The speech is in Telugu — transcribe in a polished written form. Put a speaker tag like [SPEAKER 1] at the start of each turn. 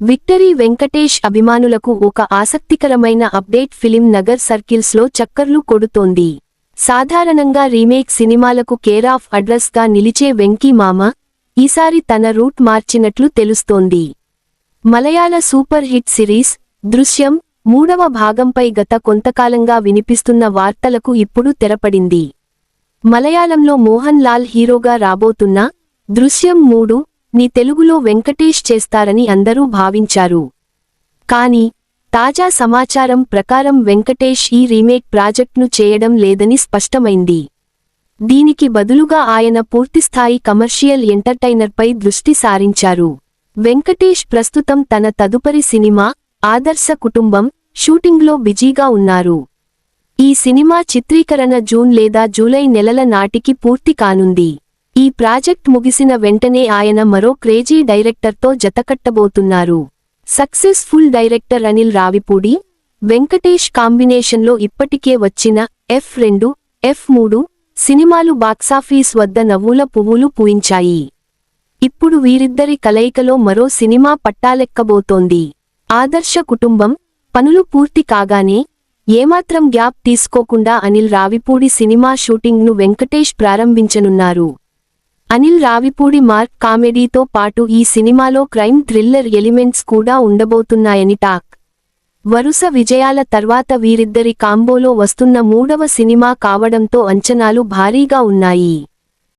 [SPEAKER 1] విక్టరీ వెంకటేష్ అభిమానులకు ఒక ఆసక్తికరమైన అప్డేట్. ఫిలిం నగర్ సర్కిల్స్లో చక్కర్లు కొడుతోంది. సాధారణంగా రీమేక్ సినిమాలకు కేర్ ఆఫ్ అడ్రస్ గా నిలిచే వెంకీ మామ ఈసారి తన రూట్ మార్చినట్లు తెలుస్తోంది. మలయాళ సూపర్ హిట్ సిరీస్ దృశ్యం 3వ భాగంపై గత కొంతకాలంగా వినిపిస్తున్న వార్తలకు ఇప్పుడు తెరపడింది. మలయాళంలో మోహన్ లాల్ హీరోగా రాబోతున్న దృశ్యం 3 ని తెలుగులో వెంకటేష్ చేస్తారని అందరూ భావించారు. కానీ తాజా సమాచారం ప్రకారం వెంకటేష్ ఈ రీమేక్ ప్రాజెక్ట్ను చేయడం లేదని స్పష్టమైంది. దీనికి బదులుగా ఆయన పూర్తిస్థాయి కమర్షియల్ ఎంటర్టైనర్పై దృష్టి సారించారు. వెంకటేష్ ప్రస్తుతం తన తదుపరి సినిమా ఆదర్శ కుటుంబం షూటింగ్లో బిజీగా ఉన్నారు. ఈ సినిమా చిత్రీకరణ జూన్ లేదా జూలై నెలల నాటికి పూర్తి కానుంది. ఈ ప్రాజెక్ట్ ముగిసిన వెంటనే ఆయన మరో క్రేజీ డైరెక్టర్తో జతకట్టబోతున్నారు. సక్సెస్ఫుల్ డైరెక్టర్ అనిల్ రావిపూడి, వెంకటేష్ కాంబినేషన్లో ఇప్పటికే వచ్చిన F2, F3 సినిమాలు బాక్సాఫీస్ వద్ద నవ్వుల పువ్వులు పూయించాయి. ఇప్పుడు వీరిద్దరి కలయికలో మరో సినిమా పట్టాలెక్కబోతోంది. ఆదర్శ కుటుంబం పనులు పూర్తి కాగానే ఏమాత్రం గ్యాప్ తీసుకోకుండా అనిల్ రావిపూడి సినిమా షూటింగ్ను వెంకటేష్ ప్రారంభించనున్నారు. అనిల్ రావిపూడి మార్క్ కామెడీతో పాటు ఈ సినిమాలో క్రైమ్ థ్రిల్లర్ ఎలిమెంట్స్ కూడా ఉండబోతున్నాయని టాక్. వరుస విజయాల తర్వాత వీరిద్దరి కాంబోలో వస్తున్న 3వ సినిమా కావడంతో అంచనాలు భారీగా ఉన్నాయి.